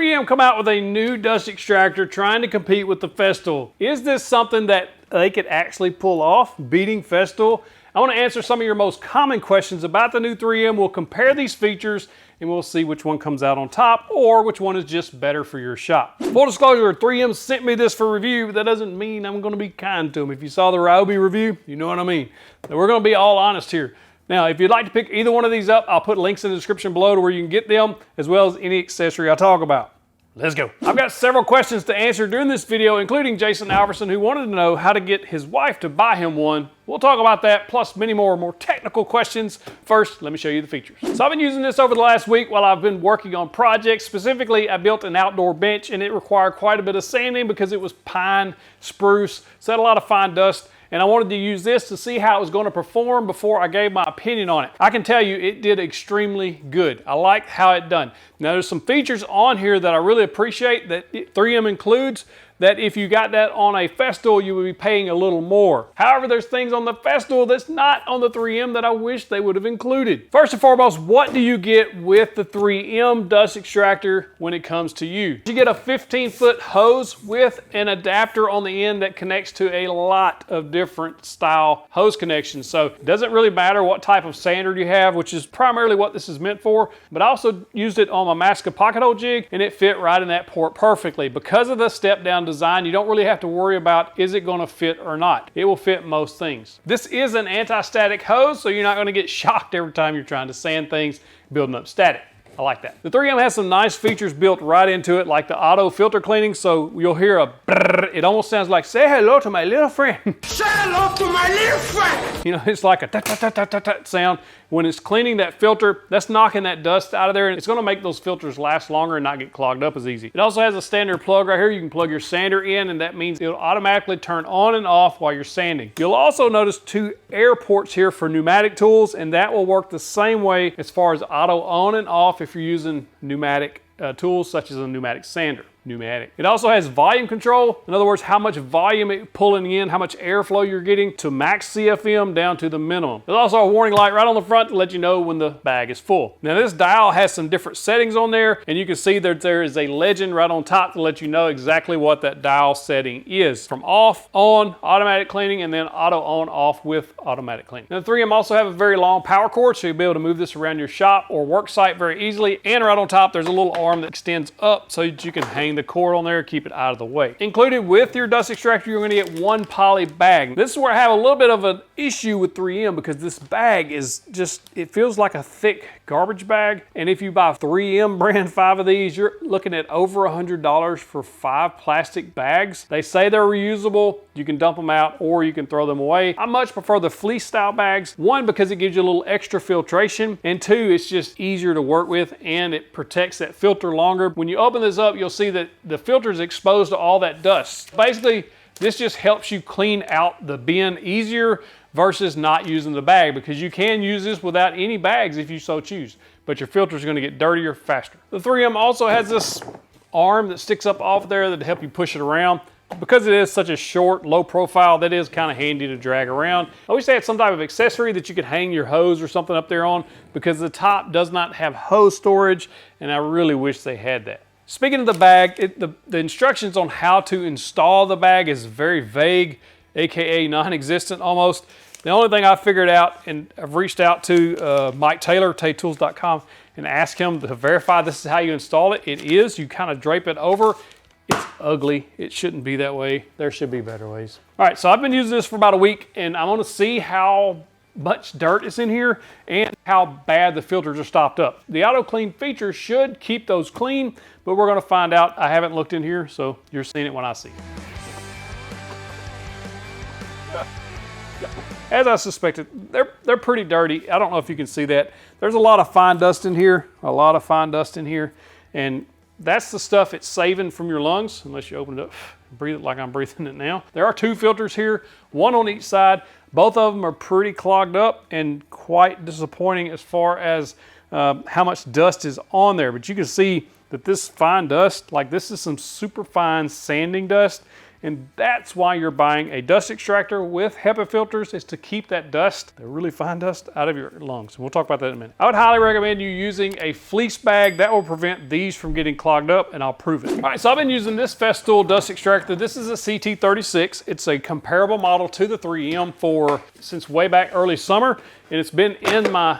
3M come out with a new dust extractor trying to compete with the Festool. Is this something that they could actually pull off, beating Festool? I want to answer some of your most common questions about the new 3M. We'll compare these features and we'll see which one comes out on top or which one is just better for your shop. Full disclosure, 3M sent me this for review, but that doesn't mean I'm going to be kind to them. If you saw the Ryobi review, you know what I mean. So we're going to be all honest here. Now, if you'd like to pick either one of these up, I'll put links in the description below to where you can get them, as well as any accessory I talk about. Let's go. I've got several questions to answer during this video, including Jason Alverson, who wanted to know how to get his wife to buy him one. We'll talk about that, plus many more technical questions. First, let me show you the features. So I've been using this over the last week while I've been working on projects. Specifically, I built an outdoor bench and it required quite a bit of sanding because it was pine, spruce, so it had a lot of fine dust. And I wanted to use this to see how it was going to perform before I gave my opinion on it. I can tell you it did extremely good. I liked how it done. Now there's some features on here that I really appreciate that 3M includes that if you got that on a Festool, you would be paying a little more. However, there's things on the Festool that's not on the 3M that I wish they would have included. First and foremost, what do you get with the 3M dust extractor when it comes to you? You get a 15-foot hose with an adapter on the end that connects to a lot of different style hose connections. So it doesn't really matter what type of sander you have, which is primarily what this is meant for, but I also used it on my Masca pocket hole jig and it fit right in that port perfectly. Because of the step down design, you don't really have to worry about is it going to fit or not. It will fit most things. This is an anti-static hose, so you're not going to get shocked every time you're trying to sand things, building up static. I like that. The 3M has some nice features built right into it, like the auto filter cleaning, so you'll hear a brrr. It almost sounds like, say hello to my little friend. Say hello to my little friend. You know, it's like a ta-ta-ta-ta-ta sound. When it's cleaning that filter, that's knocking that dust out of there, and it's gonna make those filters last longer and not get clogged up as easy. It also has a standard plug right here. You can plug your sander in, and that means it'll automatically turn on and off while you're sanding. You'll also notice 2 air ports here for pneumatic tools, and that will work the same way as far as auto on and off if you're using pneumatic tools such as a pneumatic sander. It also has volume control. In other words, how much volume it's pulling in, how much airflow you're getting to max CFM down to the minimum. There's also a warning light right on the front to let you know when the bag is full. Now this dial has some different settings on there, and you can see that there is a legend right on top to let you know exactly what that dial setting is. From off, on, automatic cleaning, and then auto on, off with automatic cleaning. Now the 3M also have a very long power cord, so you'll be able to move this around your shop or work site very easily. And right on top, there's a little arm that extends up so that you can hang the cord on there, keep it out of the way. Included with your dust extractor, you're going to get 1 poly bag. This is where I have a little bit of an issue with 3M because this bag is just, it feels like a thick garbage bag. And if you buy 3M brand 5 of these, you're looking at over $100 for 5 plastic bags. They say they're reusable. You can dump them out or you can throw them away. I much prefer the fleece style bags. 1, because it gives you a little extra filtration, and 2, it's just easier to work with and it protects that filter longer. When you open this up, you'll see that the filter is exposed to all that dust. Basically, this just helps you clean out the bin easier versus not using the bag, because you can use this without any bags if you so choose, but your filter is going to get dirtier faster. The 3M also has this arm that sticks up off there that help you push it around. Because it is such a short, low profile, that is kind of handy to drag around. I wish they had some type of accessory that you could hang your hose or something up there on, because the top does not have hose storage, and I really wish they had that. Speaking of the bag, the instructions on how to install the bag is very vague, aka non-existent almost. The only thing I figured out, and I've reached out to Mike Taylor, TayTools.com, and asked him to verify this is how you install it. It is. You kind of drape it over. It's ugly. It shouldn't be that way. There should be better ways. All right, so I've been using this for about a week, and I want to see how much dirt is in here and how bad the filters are stopped up. The auto clean feature should keep those clean, but we're going to find out. I haven't looked in here, so you're seeing it when I see it. As I suspected, they're pretty dirty. I don't know if you can see that. There's a lot of fine dust in here, and that's the stuff it's saving from your lungs, unless you open it up and breathe it like I'm breathing it now. There are 2 filters here, 1 on each side. Both of them are pretty clogged up and quite disappointing as far as how much dust is on there. But you can see that this fine dust, like this is some super fine sanding dust, And that's why you're buying a dust extractor with HEPA filters, is to keep that dust, the really fine dust, out of your lungs. And we'll talk about that in a minute. I would highly recommend you using a fleece bag. That will prevent these from getting clogged up, and I'll prove it. All right, so I've been using this Festool dust extractor. This is a CT36. It's a comparable model to the 3M since way back early summer, and it's been in my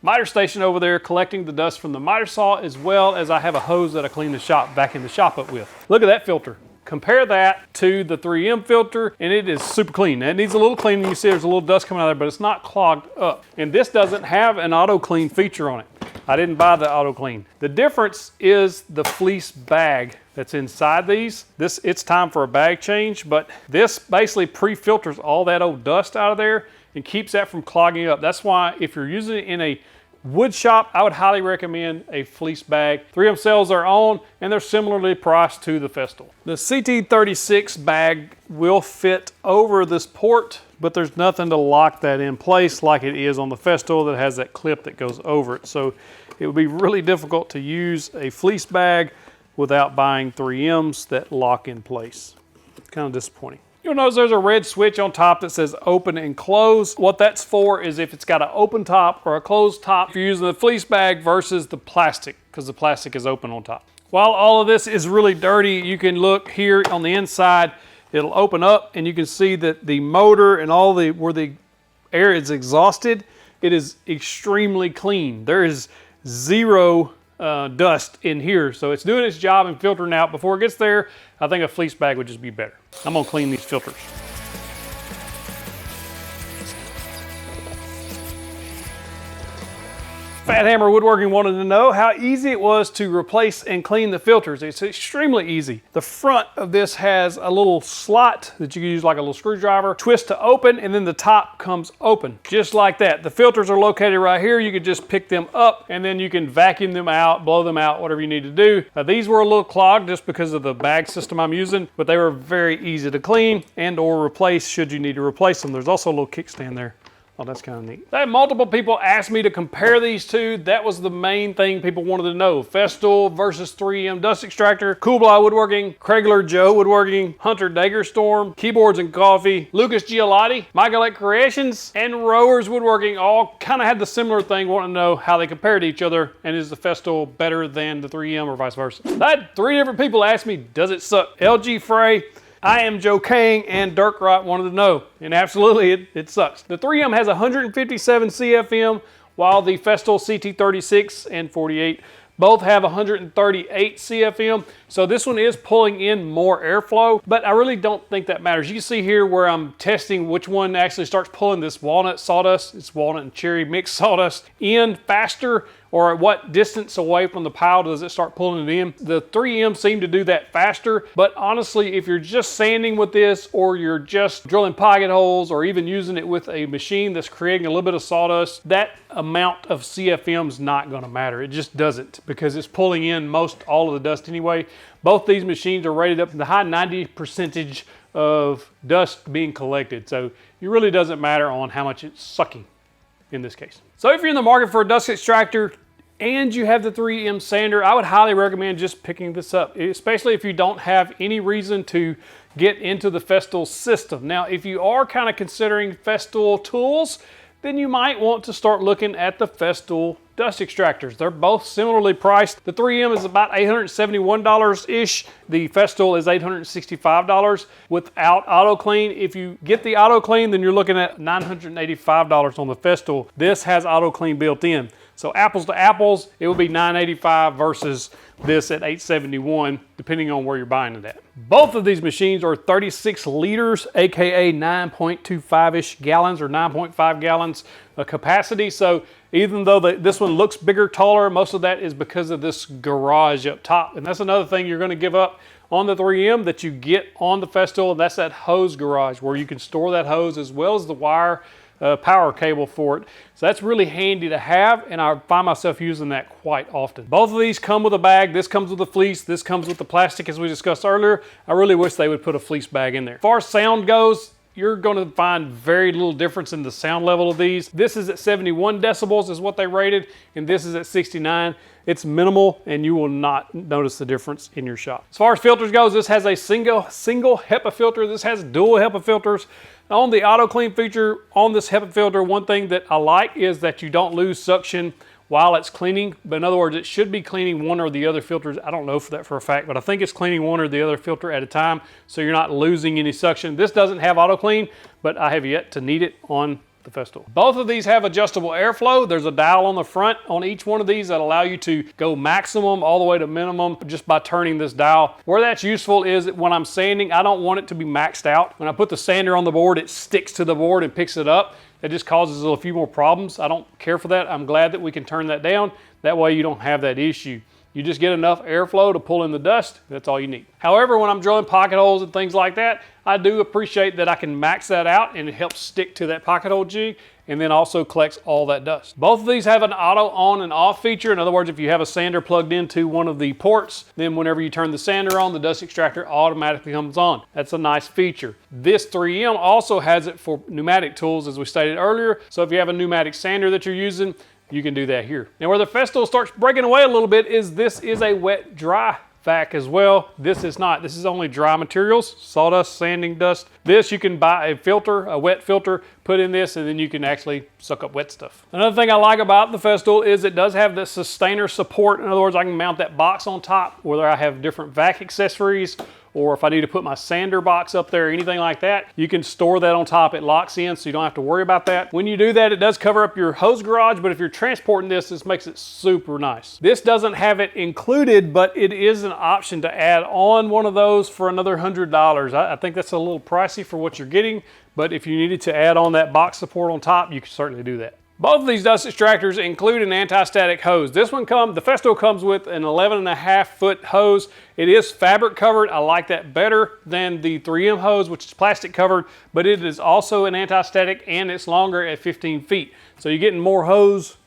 miter station over there collecting the dust from the miter saw, as well as I have a hose that I clean the shop, back in the shop up with. Look at that filter. Compare that to the 3M filter, and it is super clean. It needs a little cleaning. You see there's a little dust coming out of there, but it's not clogged up. And this doesn't have an auto clean feature on it. I didn't buy the auto clean. The difference is the fleece bag that's inside these. It's time for a bag change, but this basically pre-filters all that old dust out of there and keeps that from clogging up. That's why if you're using it in a wood shop, I would highly recommend a fleece bag. 3M sells their own, and they're similarly priced to the Festool. The CT36 bag will fit over this port, but there's nothing to lock that in place like it is on the Festool that has that clip that goes over it. So it would be really difficult to use a fleece bag without buying 3Ms that lock in place. It's kind of disappointing. You'll notice there's a red switch on top that says open and close. What that's for is if it's got an open top or a closed top, if you're using the fleece bag versus the plastic, because the plastic is open on top. While all of this is really dirty, you can look here on the inside. It'll open up and you can see that the motor and all where the air is exhausted, it is extremely clean. There is zero dust in here, so it's doing its job and filtering out. Before it gets there, I think a fleece bag would just be better. I'm gonna clean these filters. Fat Hammer Woodworking wanted to know how easy it was to replace and clean the filters. It's extremely easy. The front of this has a little slot that you can use like a little screwdriver, twist to open, and then the top comes open. Just like that. The filters are located right here. You can just pick them up and then you can vacuum them out, blow them out, whatever you need to do. These were a little clogged just because of the bag system I'm using, but they were very easy to clean and or replace should you need to replace them. There's also a little kickstand there. Oh, that's kind of neat. I had multiple people ask me to compare these two. That was the main thing people wanted to know. Festool versus 3M Dust Extractor, Coolbly Woodworking, Craigler Joe Woodworking, Hunter Dagerstorm, Keyboards and Coffee, Lucas Giolotti, Michaelette Creations, and Rowers Woodworking all kind of had the similar thing, wanting to know how they compare to each other, and is the Festool better than the 3M or vice versa. I had 3 different people ask me, does it suck? LG Frey, I am Joe Kang, and Dirk Wright wanted to know, and absolutely it sucks. The 3M has 157 CFM, while the Festool CT36 and 48 both have 138 CFM, so this one is pulling in more airflow, but I really don't think that matters. You can see here where I'm testing which one actually starts pulling this walnut sawdust, it's walnut and cherry mixed sawdust, in faster, or at what distance away from the pile does it start pulling it in. The 3M seem to do that faster, but honestly, if you're just sanding with this, or you're just drilling pocket holes, or even using it with a machine that's creating a little bit of sawdust, that amount of CFM is not gonna matter. It just doesn't, because it's pulling in most all of the dust anyway. Both these machines are rated up to the high 90% of dust being collected, so it really doesn't matter on how much it's sucking in this case. So if you're in the market for a dust extractor and you have the 3M sander, I would highly recommend just picking this up, especially if you don't have any reason to get into the Festool system. Now, if you are kind of considering Festool tools, then you might want to start looking at the Festool dust extractors. They're both similarly priced. The 3M is about $871-ish. The Festool is $865 without auto clean. If you get the auto clean, then you're looking at $985 on the Festool. This has auto clean built in. So apples to apples, it would be $985 versus this at $871, depending on where you're buying it at. Both of these machines are 36 liters, aka 9.25-ish gallons or 9.5 gallons of capacity. So even though this one looks bigger, taller, most of that is because of this garage up top. And that's another thing you're gonna give up on the 3M that you get on the Festool, and that's that hose garage where you can store that hose as well as the wire power cable for it. So that's really handy to have, and I find myself using that quite often. Both of these come with a bag. This comes with a fleece. This comes with the plastic as we discussed earlier. I really wish they would put a fleece bag in there. As far as sound goes, you're going to find very little difference in the sound level of these. This is at 71 decibels is what they rated, and this is at 69. It's minimal, and you will not notice the difference in your shop. As far as filters goes, this has a single HEPA filter. This has dual HEPA filters. On the auto clean feature on this HEPA filter, one thing that I like is that you don't lose suction while it's cleaning. But in other words, it should be cleaning one or the other filters. I don't know for that for a fact, but I think it's cleaning one or the other filter at a time, so you're not losing any suction. This doesn't have auto clean, but I have yet to need it on the Festool. Both of these have adjustable airflow. There's a dial on the front on each one of these that allow you to go maximum all the way to minimum just by turning this dial. Where that's useful is when I'm sanding, I don't want it to be maxed out. When I put the sander on the board, it sticks to the board and picks it up. It just causes a few more problems. I don't care for that. I'm glad that we can turn that down. That way you don't have that issue. You just get enough airflow to pull in the dust. That's all you need. However, when I'm drilling pocket holes and things like that, I do appreciate that I can max that out and it helps stick to that pocket hole jig and then also collects all that dust. Both of these have an auto on and off feature. In other words, if you have a sander plugged into one of the ports, then whenever you turn the sander on, the dust extractor automatically comes on. That's a nice feature. This 3M also has it for pneumatic tools, as we stated earlier. So if you have a pneumatic sander that you're using, you can do that here. Now where the Festool starts breaking away a little bit is this is a wet dry vac as well. This is not. This is only dry materials, sawdust, sanding dust. This you can buy a filter, a wet filter, put in this, and then you can actually suck up wet stuff. Another thing I like about the Festool is it does have the sustainer support. In other words, I can mount that box on top, whether I have different vac accessories or if I need to put my sander box up there or anything like that, you can store that on top. It locks in, so you don't have to worry about that. When you do that, it does cover up your hose garage, but if you're transporting this, this makes it super nice. This doesn't have it included, but it is an option to add on one of those for another $100. I think that's a little pricey for what you're getting, but if you needed to add on that box support on top, you can certainly do that. Both of these dust extractors include an anti-static hose. This one the Festool comes with an 11.5 foot hose. It is fabric covered. I like that better than the 3M hose, which is plastic covered, but it is also an anti-static and it's longer at 15 feet. So you're getting more hose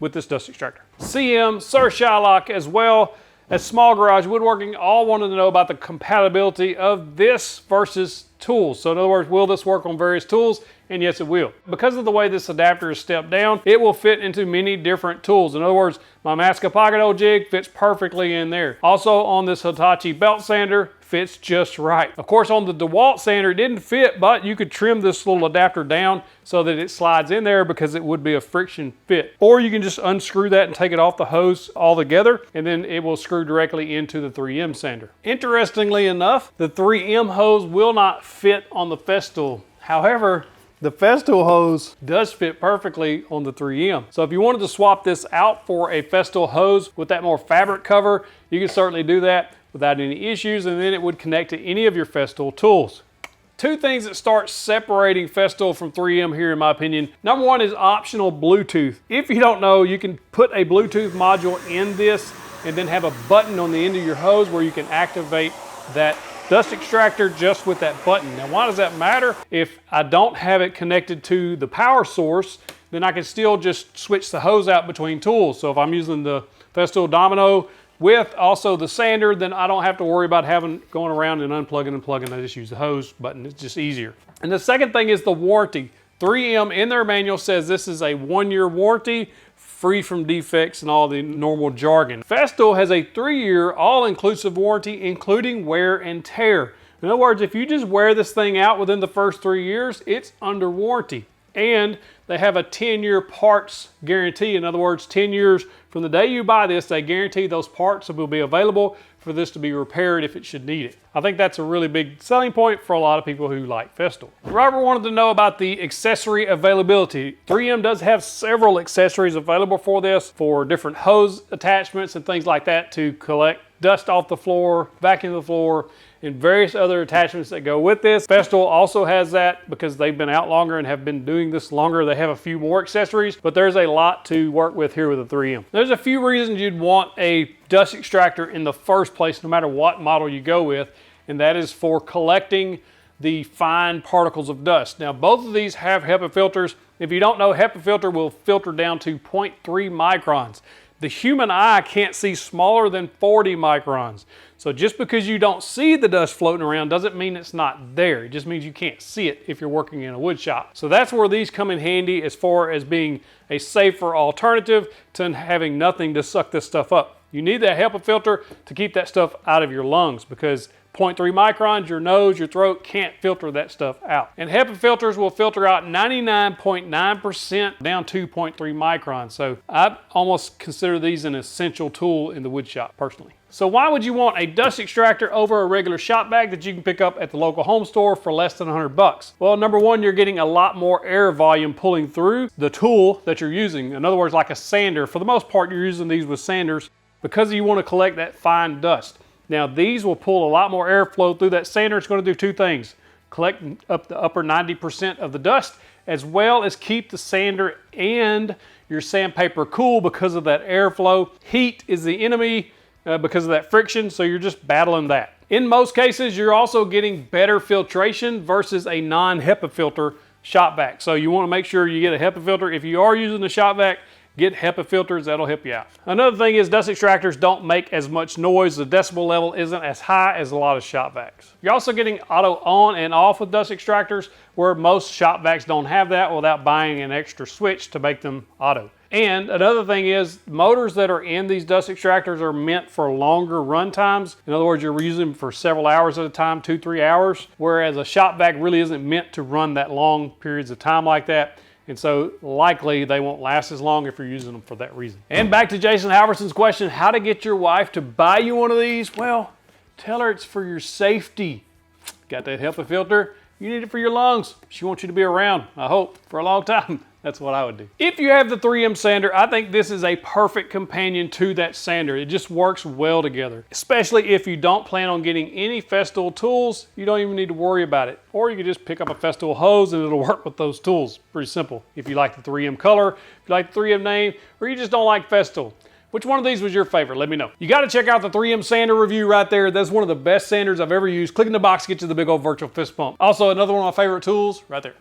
with this dust extractor. CM, Sir Shylock, as well as Small Garage Woodworking, all wanted to know about the compatibility of this versus tools. So in other words, will this work on various tools? And yes, it will. Because of the way this adapter is stepped down, it will fit into many different tools. In other words, my Masca pocket hole jig fits perfectly in there. Also on this Hitachi belt sander, fits just right. Of course, on the DeWalt sander, it didn't fit, but you could trim this little adapter down so that it slides in there because it would be a friction fit. Or you can just unscrew that and take it off the hose altogether, and then it will screw directly into the 3M sander. Interestingly enough, the 3M hose will not fit on the Festool. However, the Festool hose does fit perfectly on the 3M. So if you wanted to swap this out for a Festool hose with that more fabric cover, you can certainly do that without any issues, and then it would connect to any of your Festool tools. Two things that start separating Festool from 3M here, in my opinion. Number one is optional Bluetooth. If you don't know, you can put a Bluetooth module in this and then have a button on the end of your hose where you can activate that dust extractor just with that button. Now, why does that matter? If I don't have it connected to the power source, then I can still just switch the hose out between tools. So if I'm using the Festool Domino with also the sander, then I don't have to worry about going around and unplugging and plugging. I just use the hose button. It's just easier. And the second thing is the warranty. 3M in their manual says this is a 1-year warranty, free from defects and all the normal jargon. Festool has a 3-year all-inclusive warranty, including wear and tear. In other words, if you just wear this thing out within the first 3 years, it's under warranty. And they have a 10-year parts guarantee. In other words, 10 years from the day you buy this, they guarantee those parts will be available for this to be repaired if it should need it. I think that's a really big selling point for a lot of people who like Festool. Robert wanted to know about the accessory availability. 3M does have several accessories available for this, for different hose attachments and things like that to collect dust off the floor, vacuum the floor, and various other attachments that go with this. Festool also has that because they've been out longer and have been doing this longer. They have a few more accessories, but there's a lot to work with here with the 3M. There's a few reasons you'd want a dust extractor in the first place, no matter what model you go with, and that is for collecting the fine particles of dust. Now, both of these have HEPA filters. If you don't know, HEPA filter will filter down to 0.3 microns. The human eye can't see smaller than 40 microns. So just because you don't see the dust floating around doesn't mean it's not there. It just means you can't see it if you're working in a wood shop. So that's where these come in handy as far as being a safer alternative to having nothing to suck this stuff up. You need that HEPA filter to keep that stuff out of your lungs, because 0.3 microns, your nose, your throat can't filter that stuff out. And HEPA filters will filter out 99.9% down to 0.3 microns. So I almost consider these an essential tool in the wood shop personally. So why would you want a dust extractor over a regular shop vac that you can pick up at the local home store for less than 100 bucks? Well, number one, you're getting a lot more air volume pulling through the tool that you're using. In other words, like a sander. For the most part, you're using these with sanders because you want to collect that fine dust. Now these will pull a lot more airflow through that sander. It's going to do two things: collect up the upper 90% of the dust, as well as keep the sander and your sandpaper cool because of that airflow. Heat is the enemy because of that friction, so you're just battling that. In most cases, you're also getting better filtration versus a non-HEPA filter shop vac. So you want to make sure you get a HEPA filter. If you are using the shop vac, get HEPA filters, that'll help you out. Another thing is dust extractors don't make as much noise. The decibel level isn't as high as a lot of shop vacs. You're also getting auto on and off with dust extractors, where most shop vacs don't have that without buying an extra switch to make them auto. And another thing is, motors that are in these dust extractors are meant for longer run times. In other words, you're using them for several hours at a time, 2-3 hours, whereas a shop vac really isn't meant to run that long periods of time like that. And so likely they won't last as long if you're using them for that reason. And back to Jason Halverson's question, how to get your wife to buy you one of these? Well, tell her it's for your safety. Got that HEPA filter? You need it for your lungs. She wants you to be around, I hope, for a long time. That's what I would do. If you have the 3M sander, I think this is a perfect companion to that sander. It just works well together. Especially if you don't plan on getting any Festool tools, you don't even need to worry about it. Or you can just pick up a Festool hose and it'll work with those tools. Pretty simple. If you like the 3M color, if you like the 3M name, or you just don't like Festool. Which one of these was your favorite? Let me know. You got to check out the 3M sander review right there. That's one of the best sanders I've ever used. Click in the box, get you the big old virtual fist pump. Also, another one of my favorite tools right there.